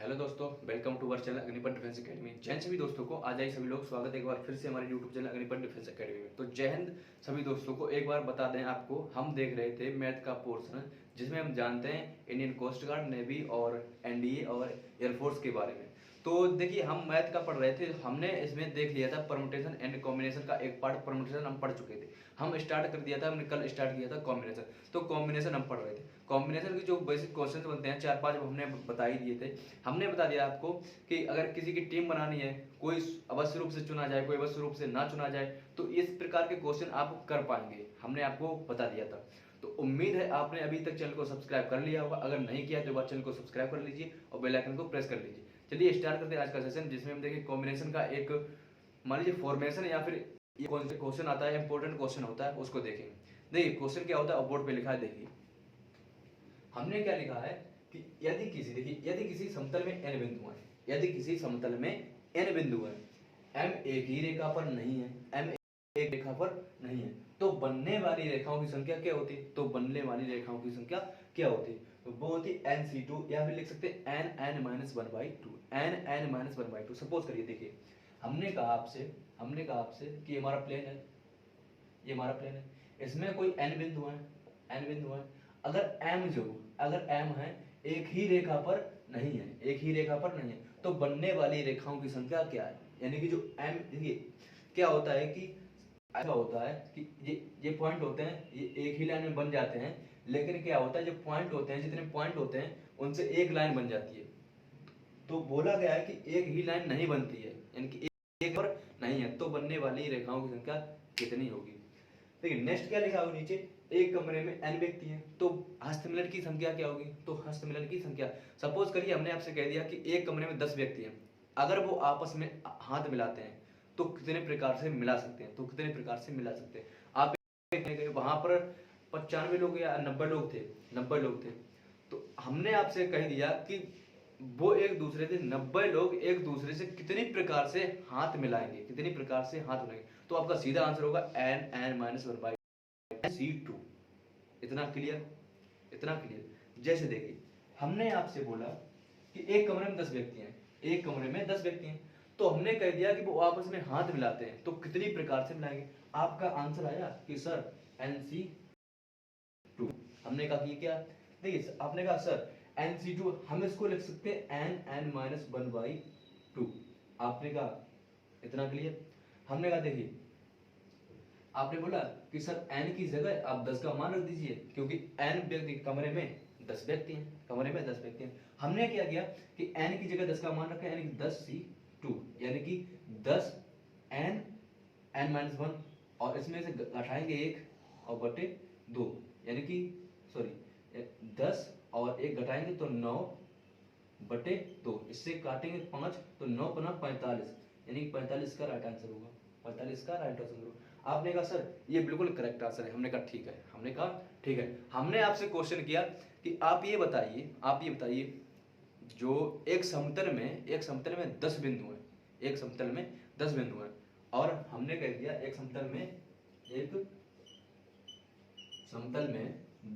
Hello दोस्तों, welcome to our channel Agnipath defence academy. जय हिंद सभी दोस्तों को। आज आई सभी लोग, स्वागत है एक बार फिर से हमारे YouTube channel Agnipath defence academy में। तो जय हिंद सभी दोस्तों को। एक बार बता दें आपको, हम देख रहे थे मैथ का पोर्शन जिसमें हम जानते हैं इंडियन कोस्ट गार्ड, नेवी और एनडीए और एयरफोर्स के बारे में। तो देखिए, हम मैथ का पढ़ रहे थे, हमने इसमें देख लिया था परमुटेशन एंड कॉम्बिनेशन का एक पार्ट। परमुटेशन हम पढ़ चुके थे, हम स्टार्ट कर दिया था, हमने कल स्टार्ट किया था कॉम्बिनेशन। तो कॉम्बिनेशन हम पढ़ रहे थे। कॉम्बिनेशन के जो बेसिक क्वेश्चन बनते हैं 4-5 हमने बता ही दिए थे। हमने बता दिया आपको कि अगर किसी की टीम बनानी है, कोई अवश्य रूप से चुना जाए, कोई अवश्य रूप से ना चुना जाए, तो इस प्रकार के क्वेश्चन आप कर पाएंगे, हमने आपको बता दिया था। तो उम्मीद है आपने अभी तक चैनल को सब्सक्राइब कर लिया होगा। अगर नहीं किया तो एक बार चैनल को सब्सक्राइब कर लीजिए और बेल आइकन को प्रेस कर लीजिए। चलिए स्टार्ट करते हैं आज का सेशन, जिसमें हम देखें कॉम्बिनेशन का एक, मान लीजिए फॉर्मेशन या फिर ये कौन सा क्वेश्चन आता है, इंपॉर्टेंट क्वेश्चन होता है, उसको देखेंगे। देखिए क्वेश्चन क्या होता है, बोर्ड पे लिखा है। देखिए हमने क्या लिखा है कि यदि किसी, देखिए यदि किसी समतल में n बिंदु हैं, यदि किसी समतल में n बिंदु हैं, m एक ही रेखा पर नहीं है, m एक रेखा पर नहीं है, तो बनने वाली रेखाओं की संख्या क्या होती है? तो बनने वाली रेखाओं की संख्या क्या होती है? तो वो होती है nc2, या फिर लिख सकते हैं n(n-1/2), n(n-1/2). सपोज करिए, देखिए हमने कहा आपसे कि हमारा प्लेन है, ये हमारा प्लेन है, इसमें कोई n बिंदु है, n बिंदु है। अगर m है, एक ही रेखा पर नहीं है, एक ही रेखा पर नहीं है, तो बनने वाली रेखाओं की संख्या क्या है? यानी कि जो m, देखिए क्या होता है कि ऐसा होता है कि ये पॉइंट होते हैं, ये एक ही लाइन में बन जाते हैं, लेकिन क्या होता है, जो पॉइंट होते हैं, जितने पॉइंट होते हैं उनसे एक लाइन बन जाती है। तो बोला गया है कि एक ही लाइन नहीं बनती है, यानी कि एक पर नहीं है, तो बनने वाली रेखाओं की संख्या कितनी होगी? देखिए नेक्स्ट क्या लिखा हुआ नीचे, एक कमरे में n व्यक्ति हैं, तो हस्तमिलन की संख्या क्या होगी? तो हस्तमिलन की संख्या, सपोज करिए हमने आपसे कह दिया कि एक कमरे में 10 व्यक्ति हैं, अगर वो आपस में हाथ मिलाते हैं तो कितने प्रकार से मिला सकते हैं? तो कितने प्रकार से मिला सकते हैं? आप वहां पर 95 लोग या 90 लोग थे, 90 लोग थे, तो हमने आपसे कह दिया कि वो एक दूसरे से 90 लोग एक दूसरे से कितनी प्रकार से हाथ मिलाएंगे, कितनी प्रकार से हाथ मिलाएंगे। तो आपका सीधा आंसर होगा n(n-1/2)। इतना क्लियर, इतना क्लियर। जैसे देखिए हमने आपसे बोला कि एक कमरे में 10 व्यक्ति हैं, एक कमरे में 10 व्यक्ति हैं, तो हमने कह दिया कि वो आपस में हाथ मिलाते हैं, तो कितनी प्रकार से मिलाएंगे? आपका आंसर आया कि सर NC2। हमने कहा कि क्या, देखिए आपने कहा सर NC2, हम इसको लिख सकते हैं n(n-1/2)। आपने कहा इतना क्लियर। हमने कहा देखिए, आपने बोला कि सर n की जगह आप 10 का मान रख दीजिए, क्योंकि n व्यक्ति कमरे में 10 व्यक्ति हैं, कमरे में 10 व्यक्ति हैं। हमने क्या किया कि n की जगह 10 का मान रखा, यानी कि 10c2, यानी कि 10 n(n-1), और इसमें से घटाएंगे 1 और बटे 2, यानी कि सॉरी 10 और 1 घटाएंगे तो 9 बटे 2, इससे काटेंगे 5, तो 9×5 = 45, यानी कि 45 का राइट आंसर होगा, 45 का राइट आंसर होगा। आपने कहा सर ये बिल्कुल करेक्ट आंसर है। हमने कहा ठीक है, हमने कहा ठीक है। हमने आपसे क्वेश्चन किया कि आप ये बताइए, जो एक समतल में 10 बिंदु हैं, एक समतल में 10 बिंदु हैं, और हमने कह दिया एक समतल में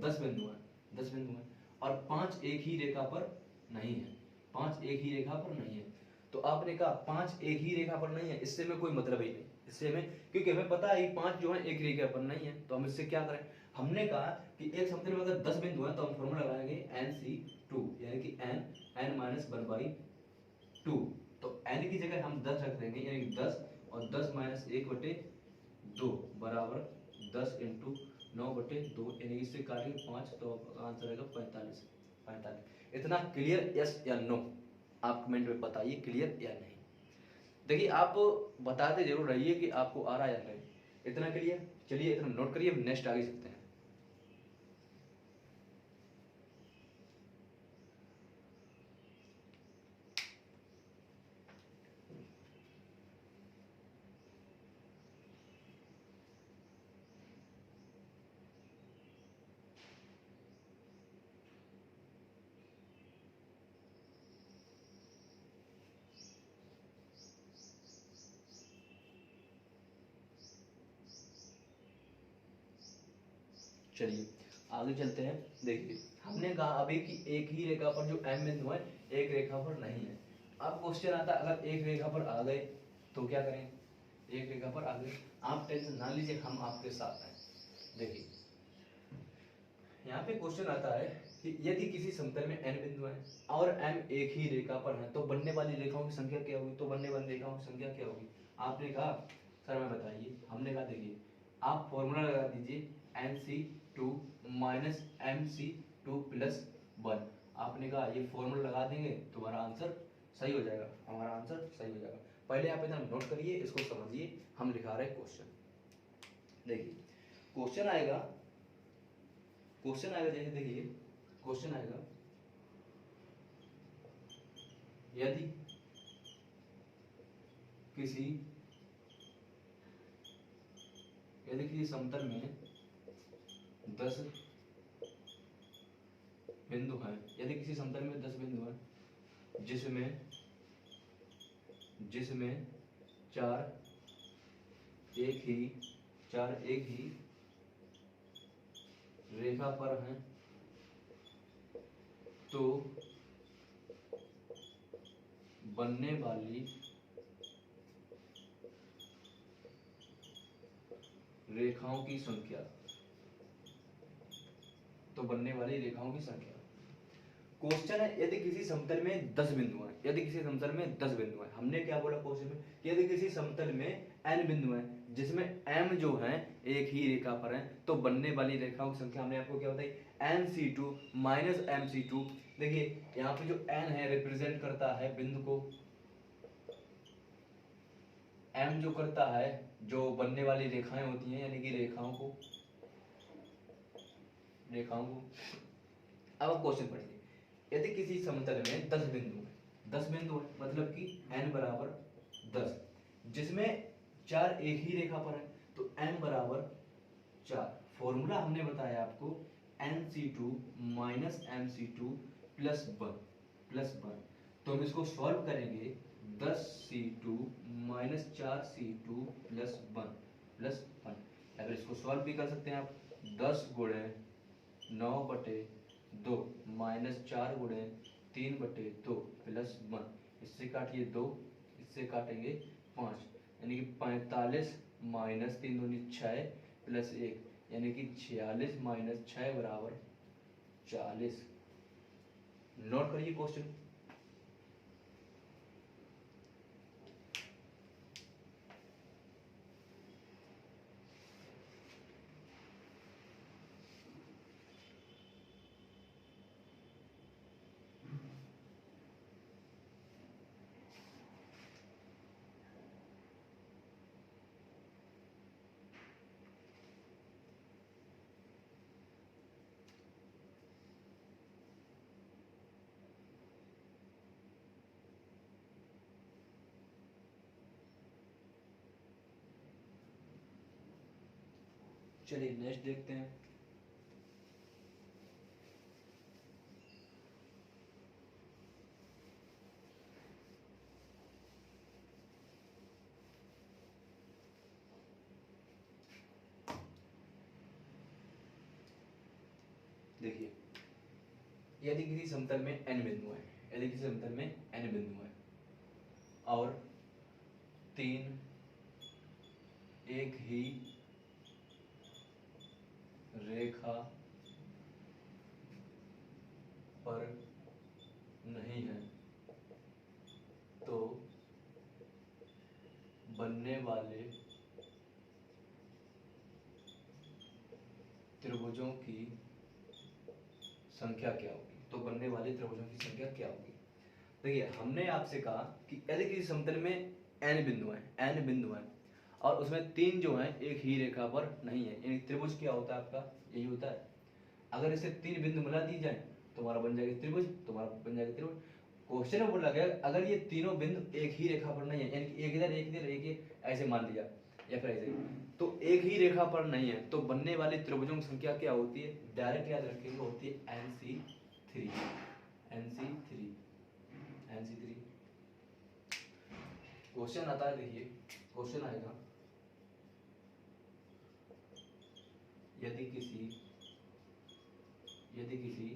10 बिंदु हैं, 10 बिंदु हैं, और 5 एक ही रेखा पर नहीं है, 5 एक ही रेखा पर नहीं है। तो आपने कहा 5 एक ही रेखा पर नहीं है, इससे में कोई मतलब ही नहीं, इससे में, क्योंकि हमें पता है 5 जो है एक रेखा पर नहीं है, तो हम इससे क्या करें? हमने कहा कि एक समतल में अगर 10 बिंदु हैं तो हम फॉर्मूला लगाएंगे NC2, यानी कि n(n-1/2). तो n की जगह हम 10 रख देंगे, यानी 10 और 10 - 1/2 बराबर 10 × 9/2, यानी इससे काटेंगे 5, तो आंसर आएगा 45। इतना क्लियर, यस या नो? आप कमेंट में बताइए क्लियर या नहीं। देखिए आप बताते जरूर रहिए कि आपको आ रहा है या नहीं। इतना क्लियर? चलिए इतना नोट करिए, नेक्स्ट आगे चलते हैं। चलिए आगे चलते हैं। देखिए हमने कहा अभी कि एक ही रेखा पर जो m बिंदु है एक रेखा पर नहीं है। अब क्वेश्चन आता है अगर एक रेखा पर आ गए तो क्या करें। एक रेखा पर आ गए, आप टेंशन ना लीजिए, हम आपके साथ हैं। देखिए यहाँ पे क्वेश्चन आता है कि यदि किसी समतल में n बिंदु हैं और m एक ही रेखा पर है तो बनने वाली रेखाओं की संख्या क्या होगी। तो बनने वाली रेखाओं की संख्या क्या होगी। आपने कहा सर मैं बताइए, हमने कहा देखिए आप फॉर्मूला लगा दीजिए NC2 माइनस MC2 प्लस 1। आपने कहा ये फॉर्मूला लगा देंगे तो हमारा आंसर सही हो जाएगा, हमारा आंसर सही हो जाएगा। पहले आप इतना नोट करिए, इसको समझिए, हम लिखा रहे क्वेश्चन। देखिए क्वेश्चन आएगा, जैसे देखिए क्वेश्चन आएगा यदि किसी समतल में 10 बिंदु हैं, यदि किसी समतल में 10 बिंदु हैं जिसमें चार एक ही रेखा पर हैं तो बनने वाली रेखाओं की संख्या, क्वेश्चन है यदि किसी समतल में 10 बिंदु हैं, हमने क्या बोला क्वेश्चन में, यदि किसी समतल में n बिंदु हैं जिसमें m जो है एक ही रेखा पर है तो बनने वाली रेखाओं की संख्या हमने आपको क्या बताई NC2 माइनस MC2। देखिए यहाँ पे जो n है रिप्रेजेंट करता है बिंदु को, m जो करता है जो बनने वाली रेखाएं होती हैं यानी कि रेखाओं को। अब क्वेश्चन पढ़िए, यदि किसी समतल में 10 बिंदु है मतलब कि n बराबर 10 जिसमें चार एक ही रेखा पर है तो m बराबर 4। फॉर्मूला हमने बताया आपको NC2 माइनस MC2 प्लस 1। तो हम इसको सॉल्व करेंगे 10C2 माइनस 4C2 प्लस 1 या फिर इसको सॉल्व भी कर सकते हैं आप 10 गुणे 9/2 माइनस 4 गुणे 3/2 प्लस 1। इससे काटिए 2, इससे काटेंगे 5 यानी कि 45 माइनस 3 दूनी 6 प्लस 1 यानी कि 46 माइनस 6 बराबर 40। नोट करिए क्वेश्चन। चलिए नेक्स्ट देखते हैं। देखिए यदि किसी समतल में n बिंदु है, और 3 एक ही रेखा पर नहीं है तो बनने वाले त्रिभुजों की संख्या क्या होगी। देखिए हमने आपसे कहा कि यदि किसी समतल में n बिंदु हैं और उसमें 3 जो हैं एक ही रेखा पर नहीं है, यानी त्रिभुज क्या होता है आपका, यही होता है। अगर इसे 3 बिंदु मिला दी जाए तो हमारा बन जाएगा त्रिभुज, क्वेश्चन में बोला गया अगर ये तीनों बिंदु एक ही रेखा पर नहीं है, यानी कि एक इधर एक ऐसे मान लिया या फिर ऐसे, तो एक ही रेखा पर नहीं है तो बनने वाली त्रिभुजों की संख्या क्या होती है, डायरेक्ट याद रखेंगे, होती है NC3। क्वेश्चन आता है, देखिए क्वेश्चन आएगा यदि किसी यदि किसी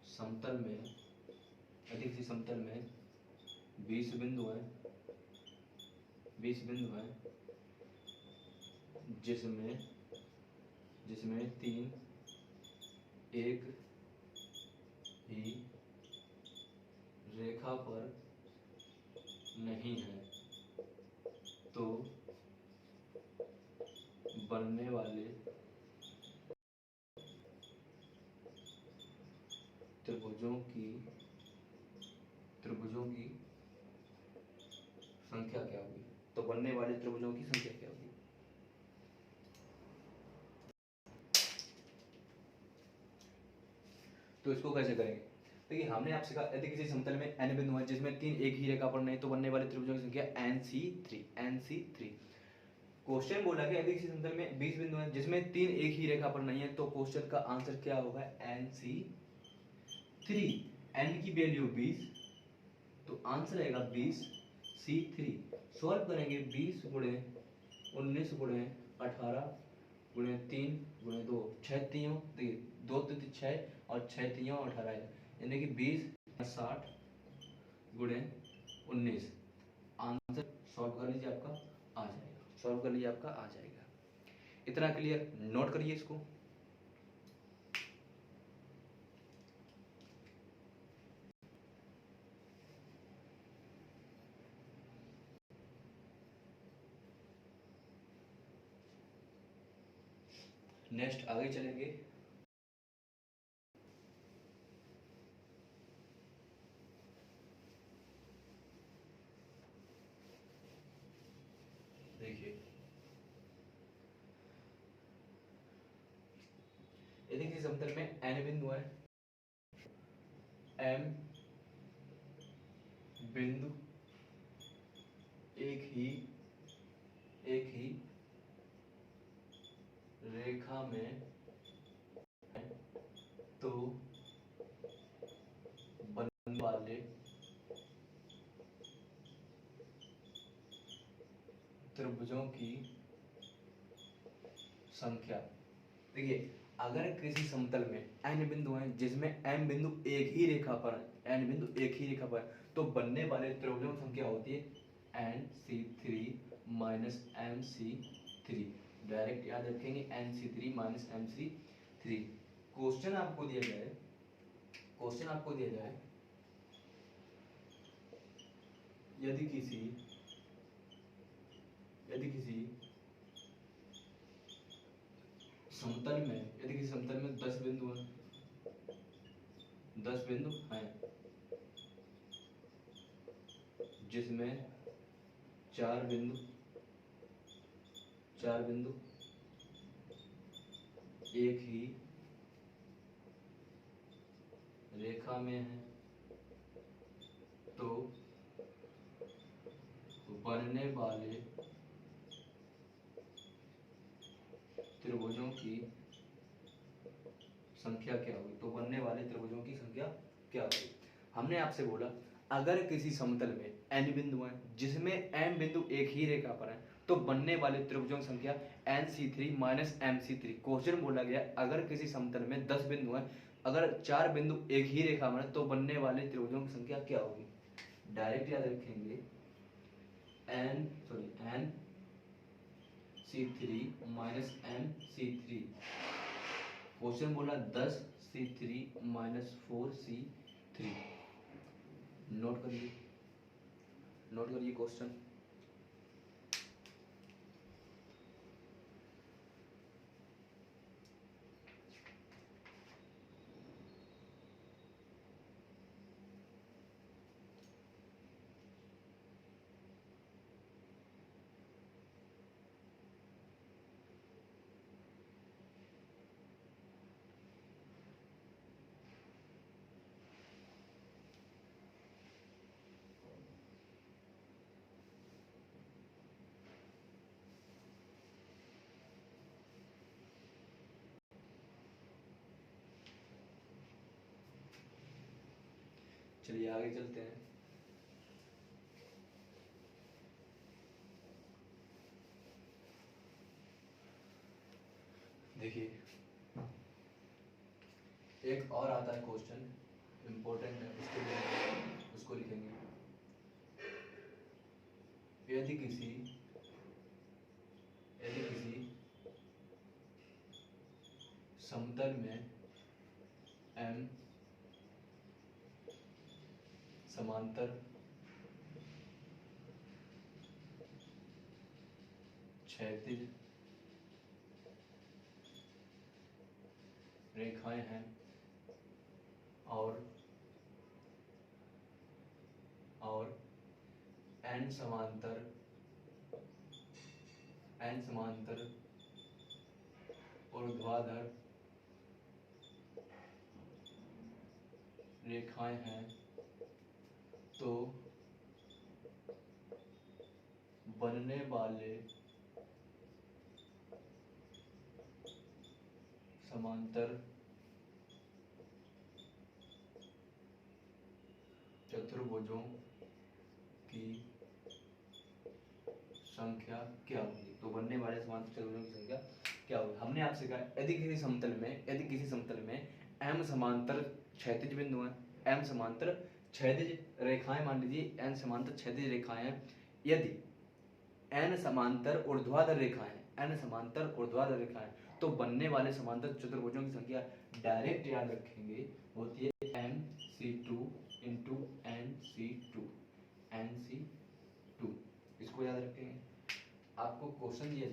समतल में 20 बिंदु हैं जिसमें 3 एक ही रेखा पर नहीं है, तो बनने वाले त्रिभुजों की संख्या क्या होगी? तो बनने वाले त्रिभुजों की संख्या क्या होगी? तो इसको कैसे करेंगे? देखिए, हमने आपसे कहा यदि किसी समतल में n बिंदु है जिसमें 3 एक ही रेखा पर नहीं, तो बनने वाले त्रिभुजों की संख्या NC3। क्वेश्चन बोला कि यदि किसी समतल में 20 बिंदु हैं जिसमें 3 एक ही रेखा पर नहीं है, तो क्वेश्चन का आंसर क्या होगा? NC3। n की वैल्यू 20, तो आंसर आएगा 20C3। सॉल्व करेंगे 20 गुणे 19 गुणे 18 गुणे 3 गुणे 2, 6 तीयों, देखिए 2 3 6 और 6 तीयों 18, यानी कि 20 60 गुणे 19। आंसर सॉल्व कर लीजिए, आपका आ जाएगा। इतना क्लियर? नोट करिए इसको। नेक्स्ट आगे चलेंगे। देखिए, यदि किसी समतल में n बिंदु है, m बिंदु एक ही रेखा में, तो बनने वाले त्रिभुजों की संख्या। देखिए, अगर किसी समतल में n बिंदु हैं जिसमें m बिंदु एक ही रेखा पर है, तो बनने वाले त्रिभुजों की संख्या होती है NC3 माइनस MC3। डायरेक्ट याद रखेंगे, NC3 माइनस MC3। क्वेश्चन आपको दिया जाए यदि किसी समतल में 10 बिंदु हैं जिसमें 4 बिंदु एक ही रेखा में है, तो बनने वाले त्रिभुजों की संख्या क्या होगी? हमने आपसे बोला अगर किसी समतल में n बिंदु हैं जिसमें m बिंदु एक ही रेखा पर है, तो बनने वाले त्रिभुजों की संख्या NC3 माइनस MC3। क्वेश्चन बोला गया अगर किसी समतल में 10 बिंदु हैं, अगर 4 बिंदु एक ही रेखा में है, तो बनने वाले त्रिभुजों की संख्या क्या होगी? डायरेक्ट याद रखेंगे, NC3 माइनस MC3। क्वेश्चन बोला 10C3 माइनस 4C3। नोट करिए क्वेश्चन। चलिए आगे चलते हैं। देखिए, एक और आता है क्वेश्चन, इम्पोर्टेंट है, उसको लिखेंगे। यदि किसी समतल में m समांतर क्षैतिज रेखाएं हैं और n समांतर ऊर्ध्वाधर रेखाएं हैं, तो बनने वाले समांतर चतुर्भुजों की संख्या क्या होगी। तो बनने वाले समांतर चतुर्भुजों की संख्या क्या होगी। हमने आपसे कहा यदि किसी समतल में m समांतर क्षैतिज बिंदु हैं, m समांतर क्षैतिज रेखाएं, मान लीजिए n समांतर क्षैतिज रेखाएं हैं, यदि n समांतर ऊर्ध्वाधर रेखाएं, तो बनने वाले समांतर चतुर्भुजों की संख्या डायरेक्ट याद रखेंगे, होती है MC2 इंटू NC2। इसको याद रखेंगे। आपको क्वेश्चन दिया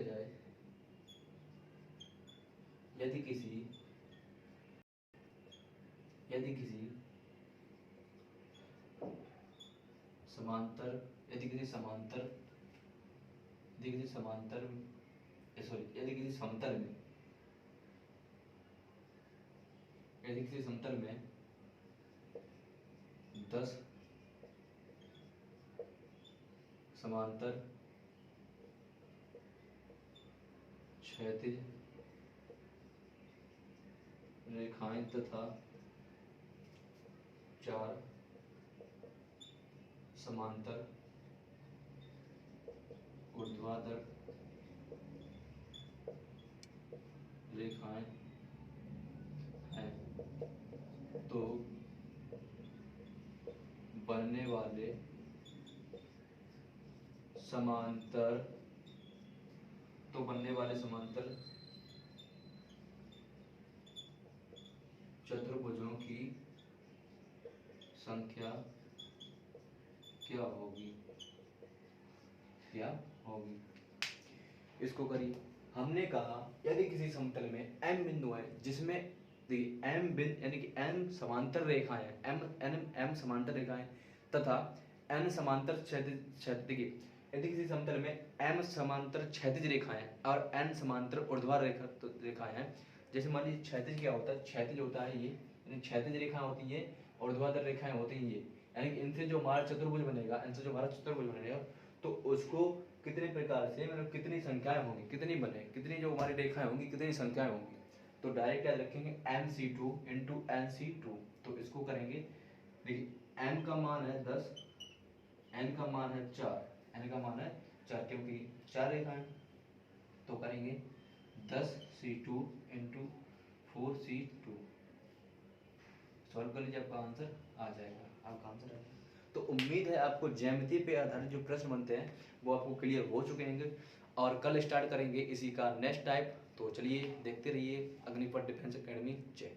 जाए यदि किसी समांतर समतल में 10 समांतर क्षैतिज रेखाएं तथा 4 समांतर ऊर्ध्वाधर रेखाएं हैं, तो बनने वाले समांतर चतुर्भुजों की संख्या क्या होगी। इसको करिए। हमने कहा यदि किसी समतल में m बिंदु है, जिसमें m बिंदु यानी कि m समांतर रेखाएं हैं, m समांतर रेखाएं तथा n समांतर क्षैतिज, यदि किसी समतल में m समांतर क्षैतिज रेखाएं और n समांतर ऊर्ध्वाधर रेखाएं हैं। जैसे मान लीजिए क्षैतिज क्या होता है, क्षैतिज होता है ये, यानी क्षैतिज रेखाएं होती है, ऊर्ध्वाधर रेखाएं होती हैं ये, यानी कि इनसे जो हमारा चतुर्भुज बनेगा, तो उसको कितने प्रकार से, मतलब कितनी संख्याएं होंगी, कितनी जो हमारी रेखाएं होंगी, कितनी संख्याएं होंगी। तो डायरेक्ट याद रखेंगे MC2 इंटू NC2। तो इसको करेंगे, देखिए m का मान है 10, n का मान है 4, क्योंकि 4 रेखाएं, तो करेंगे 10C2 इंटू 4C2। सॉल्व कर लीजिए, आपका आंसर आ जाएगा। तो उम्मीद है आपको ज्यामिति पे आधारित जो प्रश्न बनते हैं वो आपको क्लियर हो चुके हैं, और कल स्टार्ट करेंगे इसी का नेक्स्ट टाइप। तो चलिए देखते रहिए अग्निपथ डिफेंस एकेडमी। जय।